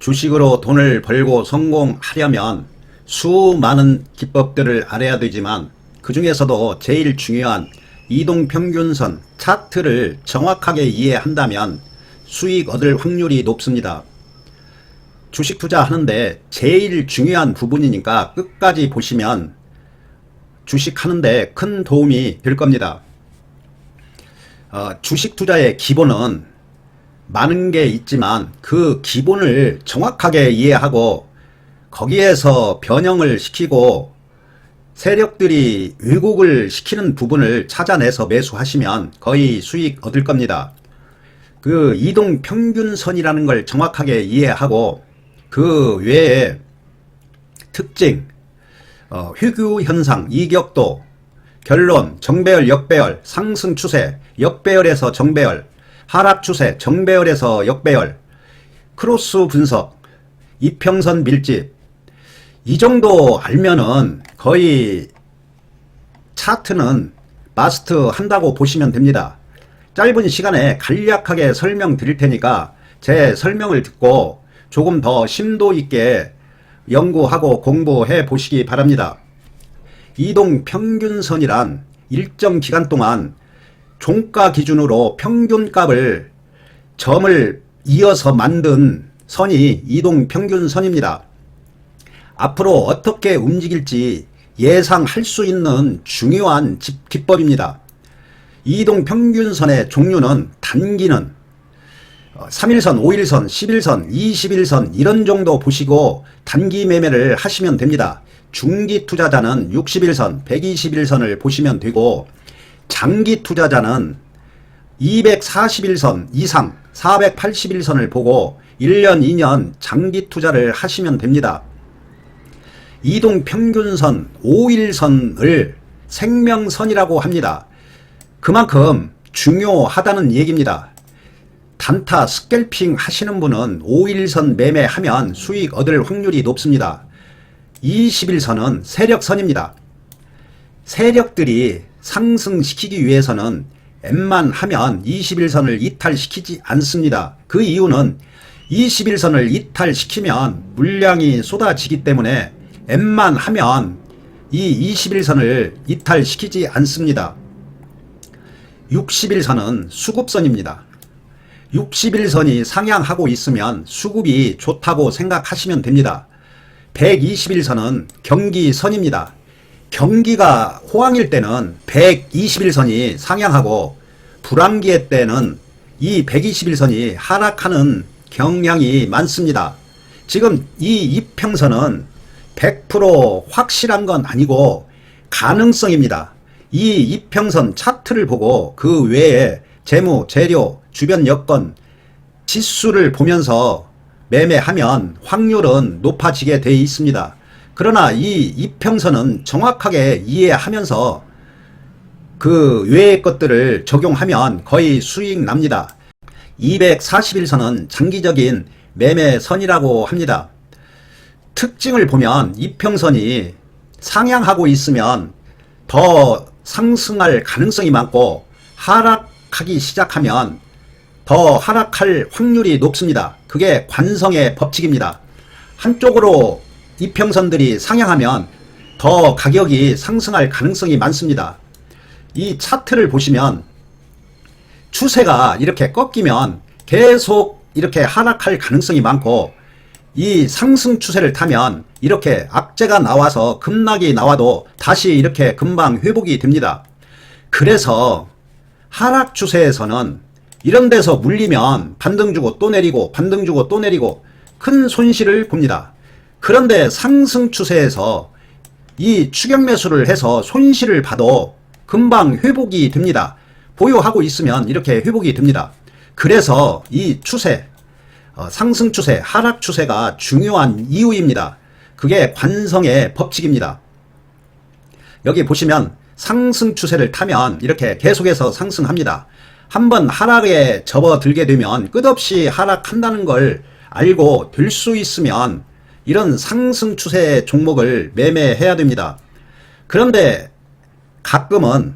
주식으로 돈을 벌고 성공하려면 수많은 기법들을 알아야 되지만 그 중에서도 제일 중요한 이동평균선 차트를 정확하게 이해한다면 수익 얻을 확률이 높습니다. 주식 투자하는데 제일 중요한 부분이니까 끝까지 보시면 주식하는데 큰 도움이 될 겁니다. 주식 투자의 기본은 많은 게 있지만 그 기본을 정확하게 이해하고 거기에서 변형을 시키고 세력들이 왜곡을 시키는 부분을 찾아내서 매수하시면 거의 수익 얻을 겁니다. 그 이동평균선이라는 걸 정확하게 이해하고 그 외에 특징, 회귀현상, 이격도, 결론, 정배열, 역배열, 상승 추세, 역배열에서 정배열, 하락 추세, 정배열에서 역배열, 크로스 분석, 이평선 밀집, 이 정도 알면은 거의 차트는 마스터 한다고 보시면 됩니다. 짧은 시간에 간략하게 설명드릴 테니까 제 설명을 듣고 조금 더 심도 있게 연구하고 공부해 보시기 바랍니다. 이동평균선이란 일정 기간 동안 종가 기준으로 평균값을 점을 이어서 만든 선이 이동평균선입니다. 앞으로 어떻게 움직일지 예상할 수 있는 중요한 기법입니다. 이동평균선의 종류는 단기는 3일선, 5일선, 10일선, 20일선 이런 정도 보시고 단기 매매를 하시면 됩니다. 중기 투자자는 60일선, 120일선을 보시면 되고 장기 투자자는 240일선 이상 480일선을 보고 1년, 2년 장기 투자를 하시면 됩니다. 이동평균선 5일선을 생명선이라고 합니다. 그만큼 중요하다는 얘기입니다. 단타 스캘핑 하시는 분은 5일선 매매하면 수익 얻을 확률이 높습니다. 20일선은 세력선입니다. 세력들이 상승시키기 위해서는 웬만하면 21선을 이탈시키지 않습니다. 그 이유는 21선을 이탈시키면 물량이 쏟아지기 때문에 웬만하면 이 21선을 이탈시키지 않습니다. 60일선은 수급선입니다. 60일선이 상향하고 있으면 수급이 좋다고 생각하시면 됩니다. 120일선은 경기선입니다. 경기가 호황일 때는 121선이 상향하고 불황기의 때는 이 121선이 하락하는 경향이 많습니다. 지금 이 이평선은 100% 확실한 건 아니고 가능성입니다. 이 이평선 차트를 보고 그 외에 재무, 재료, 주변 여건, 지수를 보면서 매매하면 확률은 높아지게 되어 있습니다. 그러나 이 이평선은 정확하게 이해하면서 그 외의 것들을 적용하면 거의 수익 납니다. 241선은 장기적인 매매선이라고 합니다. 특징을 보면 이평선이 상향하고 있으면 더 상승할 가능성이 많고 하락하기 시작하면 더 하락할 확률이 높습니다. 그게 관성의 법칙입니다. 한쪽으로 이평선들이 상향하면 더 가격이 상승할 가능성이 많습니다. 이 차트를 보시면 추세가 이렇게 꺾이면 계속 이렇게 하락할 가능성이 많고 이 상승 추세를 타면 이렇게 악재가 나와서 급락이 나와도 다시 이렇게 금방 회복이 됩니다. 그래서 하락 추세에서는 이런 데서 물리면 반등 주고 또 내리고 반등 주고 또 내리고 큰 손실을 봅니다. 그런데 상승 추세에서 이 추격 매수를 해서 손실을 봐도 금방 회복이 됩니다. 보유하고 있으면 이렇게 회복이 됩니다. 그래서 이 추세, 상승 추세, 하락 추세가 중요한 이유입니다. 그게 관성의 법칙입니다. 여기 보시면 상승 추세를 타면 이렇게 계속해서 상승합니다. 한번 하락에 접어들게 되면 끝없이 하락한다는 걸 알고 될 수 있으면 이런 상승 추세 종목을 매매해야 됩니다. 그런데 가끔은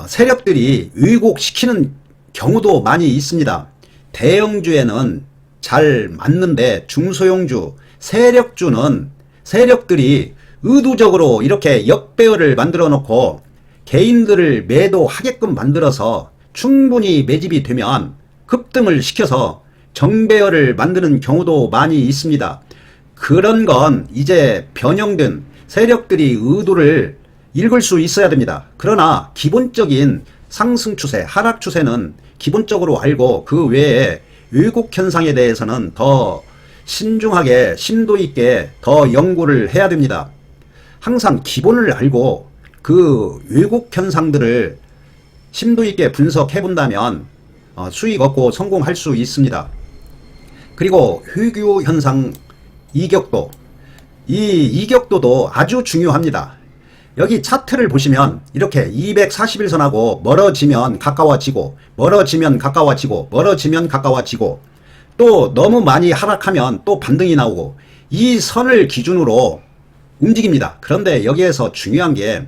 세력들이 왜곡시키는 경우도 많이 있습니다. 대형주에는 잘 맞는데 중소형주, 세력들이 의도적으로 이렇게 역배열을 만들어 놓고 개인들을 매도하게끔 만들어서 충분히 매집이 되면 급등을 시켜서 정배열을 만드는 경우도 많이 있습니다. 그런 건 이제 변형된 세력들이 의도를 읽을 수 있어야 됩니다. 그러나 기본적인 상승 추세, 하락 추세는 기본적으로 알고 그 외에 왜곡 현상에 대해서는 더 신중하게 심도 있게 더 연구를 해야 됩니다. 항상 기본을 알고 그 왜곡 현상들을 심도 있게 분석해 본다면 수익 얻고 성공할 수 있습니다. 그리고 회귀 현상 이격도, 이 이격도도 아주 중요합니다. 여기 차트를 보시면 이렇게 241선하고 멀어지면 가까워지고 멀어지면 가까워지고 멀어지면 가까워지고 또 너무 많이 하락하면 또 반등이 나오고 이 선을 기준으로 움직입니다. 그런데 여기에서 중요한 게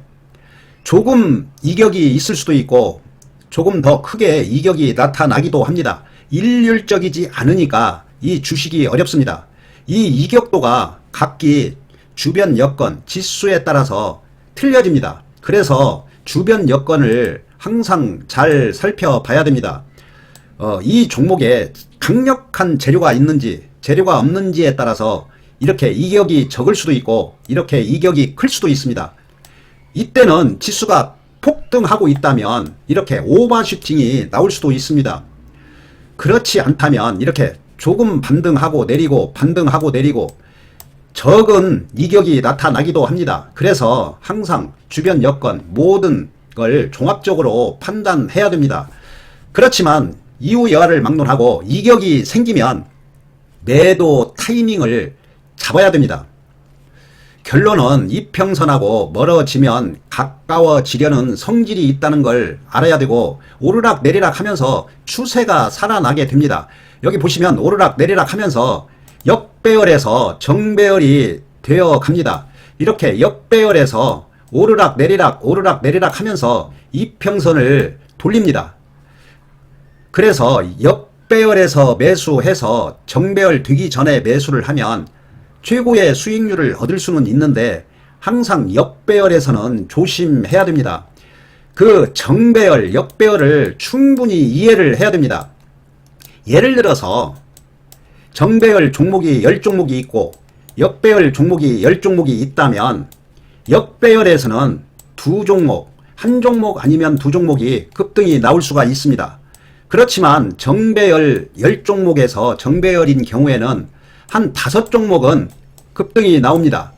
조금 이격이 있을 수도 있고 조금 더 크게 이격이 나타나기도 합니다. 일률적이지 않으니까 이 주식이 어렵습니다. 이 이격도가 각기 주변 여건, 지수에 따라서 틀려집니다. 그래서 주변 여건을 항상 잘 살펴봐야 됩니다. 이 종목에 강력한 재료가 있는지 재료가 없는지에 따라서 이렇게 이격이 적을 수도 있고 이렇게 이격이 클 수도 있습니다. 이때는 지수가 폭등하고 있다면 이렇게 오버슈팅이 나올 수도 있습니다. 그렇지 않다면 이렇게 조금 반등하고 내리고 반등하고 내리고 적은 이격이 나타나기도 합니다. 그래서 항상 주변 여건 모든 걸 종합적으로 판단해야 됩니다. 그렇지만 이후 여하를 막론하고 이격이 생기면 매도 타이밍을 잡아야 됩니다. 결론은 이평선하고 멀어지면 가까워지려는 성질이 있다는 걸 알아야 되고 오르락 내리락 하면서 추세가 살아나게 됩니다. 여기 보시면 오르락 내리락 하면서 역배열에서 정배열이 되어 갑니다. 이렇게 역배열에서 오르락 내리락 하면서 이평선을 돌립니다. 그래서 역배열에서 매수해서 정배열 되기 전에 매수를 하면 최고의 수익률을 얻을 수는 있는데 항상 역배열에서는 조심해야 됩니다. 그 정배열, 역배열을 충분히 이해를 해야 됩니다. 예를 들어서 정배열 종목이 10종목이 있고 역배열 종목이 10종목이 있다면 역배열에서는 두 종목, 한 종목 아니면 두 종목이 급등이 나올 수가 있습니다. 그렇지만 정배열 10종목에서 정배열인 경우에는 한 5종목은 급등이 나옵니다.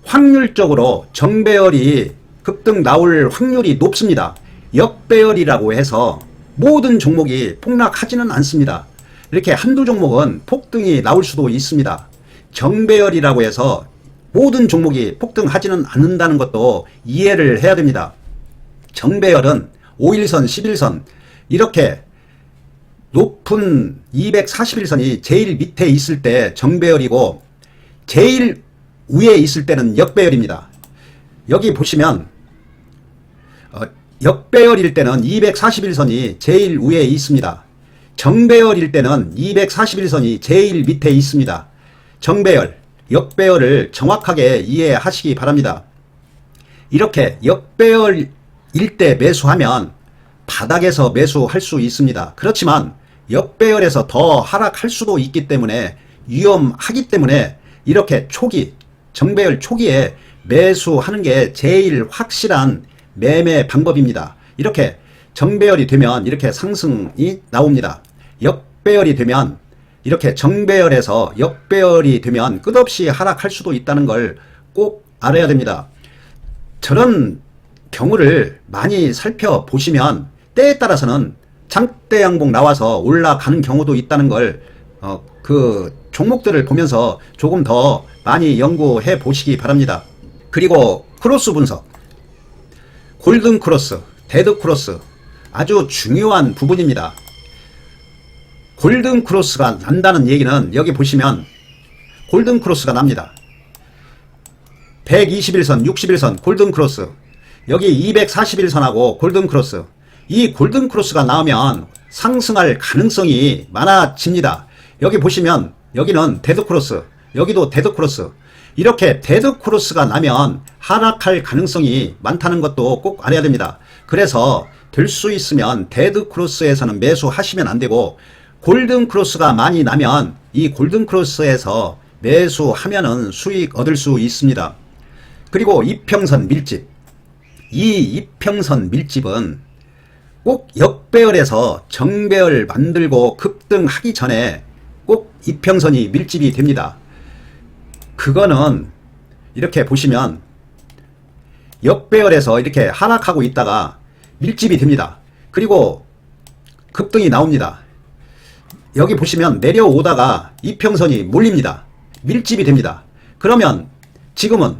확률적으로 정배열이 급등 나올 확률이 높습니다. 역배열이라고 해서 모든 종목이 폭락하지는 않습니다. 이렇게 한두 종목은 폭등이 나올 수도 있습니다. 정배열이라고 해서 모든 종목이 폭등하지는 않는다는 것도 이해를 해야 됩니다. 정배열은 5일선, 11선 이렇게 높은 241선이 제일 밑에 있을 때 정배열이고 제일 위에 있을 때는 역배열입니다. 여기 보시면 역배열일 때는 241선이 제일 위에 있습니다. 정배열일 때는 241선이 제일 밑에 있습니다. 정배열, 역배열을 정확하게 이해하시기 바랍니다. 이렇게 역배열일 때 매수하면 바닥에서 매수할 수 있습니다. 그렇지만 역배열에서 더 하락할 수도 있기 때문에 위험하기 때문에 이렇게 초기, 정배열 초기에 매수하는 게 제일 확실한 매매 방법입니다. 이렇게 정배열이 되면 이렇게 상승이 나옵니다. 역배열이 되면 이렇게 정배열에서 역배열이 되면 끝없이 하락할 수도 있다는 걸 꼭 알아야 됩니다. 저런 경우를 많이 살펴보시면 때에 따라서는 장대 양봉 나와서 올라가는 경우도 있다는 걸 그 종목들을 보면서 조금 더 많이 연구해 보시기 바랍니다. 그리고 크로스 분석, 골든 크로스, 데드 크로스 아주 중요한 부분입니다. 골든 크로스가 난다는 얘기는 여기 보시면 골든 크로스가 납니다. 121선, 61선 골든 크로스, 여기 241선하고 골든 크로스, 이 골든 크로스가 나오면 상승할 가능성이 많아집니다. 여기 보시면 여기는 데드크로스, 여기도 데드크로스. 이렇게 데드크로스가 나면 하락할 가능성이 많다는 것도 꼭 알아야 됩니다. 그래서 될 수 있으면 데드크로스에서는 매수하시면 안 되고, 골든크로스가 많이 나면 이 골든크로스에서 매수하면은 수익 얻을 수 있습니다. 그리고 이평선 밀집. 이 이평선 밀집은 꼭 역배열에서 정배열 만들고 급등하기 전에 꼭 이평선이 밀집이 됩니다. 그거는 이렇게 보시면 역배열에서 이렇게 하락하고 있다가 밀집이 됩니다. 그리고 급등이 나옵니다. 여기 보시면 내려오다가 이평선이 몰립니다. 밀집이 됩니다. 그러면 지금은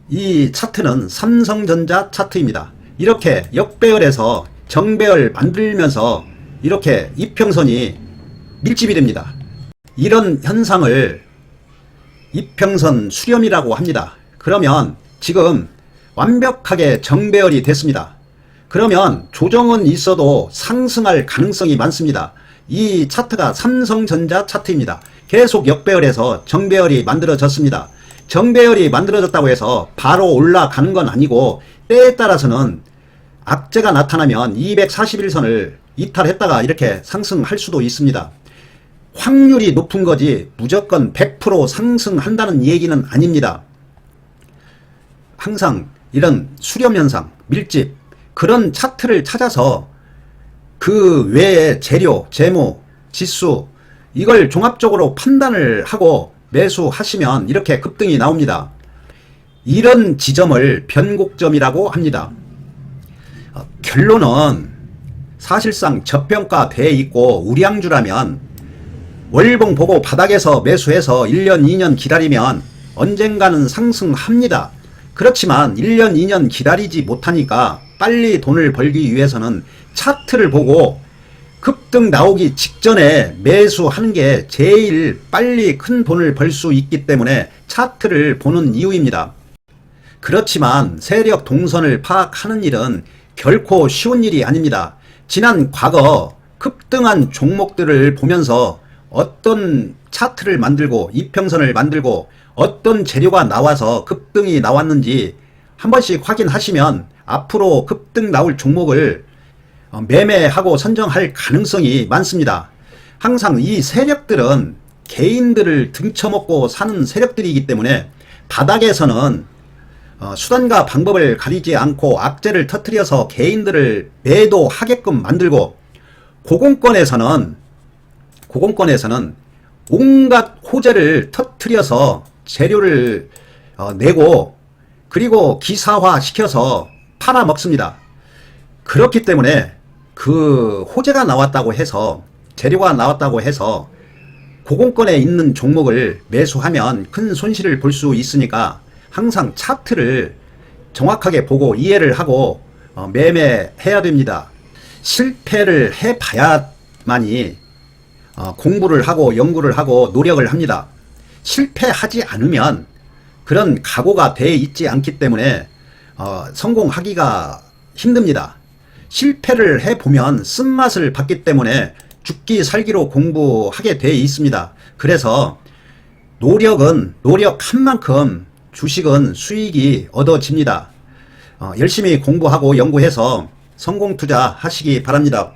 이 차트는 삼성전자 차트입니다. 이렇게 역배열에서 정배열 만들면서 이렇게 이평선이 밀집이 됩니다. 이런 현상을 이평선 수렴이라고 합니다. 그러면 지금 완벽하게 정배열이 됐습니다. 그러면 조정은 있어도 상승할 가능성이 많습니다. 이 차트가 삼성전자 차트입니다. 계속 역배열에서 정배열이 만들어졌습니다. 정배열이 만들어졌다고 해서 바로 올라가는 건 아니고, 때에 따라서는 악재가 나타나면 241선을 이탈했다가 이렇게 상승할 수도 있습니다. 확률이 높은 거지 무조건 100% 상승한다는 얘기는 아닙니다. 항상 이런 수렴현상, 밀집, 그런 차트를 찾아서 그 외에 재료, 재무, 지수, 이걸 종합적으로 판단을 하고 매수하시면 이렇게 급등이 나옵니다. 이런 지점을 변곡점이라고 합니다. 결론은 사실상 저평가돼 있고 우량주라면 월봉 보고 바닥에서 매수해서 1년, 2년 기다리면 언젠가는 상승합니다. 그렇지만 1년, 2년 기다리지 못하니까 빨리 돈을 벌기 위해서는 차트를 보고 급등 나오기 직전에 매수하는 게 제일 빨리 큰 돈을 벌 수 있기 때문에 차트를 보는 이유입니다. 그렇지만 세력 동선을 파악하는 일은 결코 쉬운 일이 아닙니다. 지난 과거 급등한 종목들을 보면서 어떤 차트를 만들고 이평선을 만들고 어떤 재료가 나와서 급등이 나왔는지 한 번씩 확인하시면 앞으로 급등 나올 종목을 매매하고 선정할 가능성이 많습니다. 항상 이 세력들은 개인들을 등쳐먹고 사는 세력들이기 때문에 바닥에서는 수단과 방법을 가리지 않고 악재를 터뜨려서 개인들을 매도하게끔 만들고, 고공권에서는 온갖 호재를 터뜨려서 재료를 내고 그리고 기사화 시켜서 팔아먹습니다. 그렇기 때문에 그 호재가 나왔다고 해서, 재료가 나왔다고 해서 고공권에 있는 종목을 매수하면 큰 손실을 볼 수 있으니까 항상 차트를 정확하게 보고 이해를 하고 매매해야 됩니다. 실패를 해봐야만이 공부를 하고 연구를 하고 노력을 합니다. 실패하지 않으면 그런 각오가 돼 있지 않기 때문에 성공하기가 힘듭니다. 실패를 해보면 쓴맛을 봤기 때문에 죽기 살기로 공부하게 돼 있습니다. 그래서 노력한 만큼 주식은 수익이 얻어집니다. 열심히 공부하고 연구해서 성공 투자하시기 바랍니다.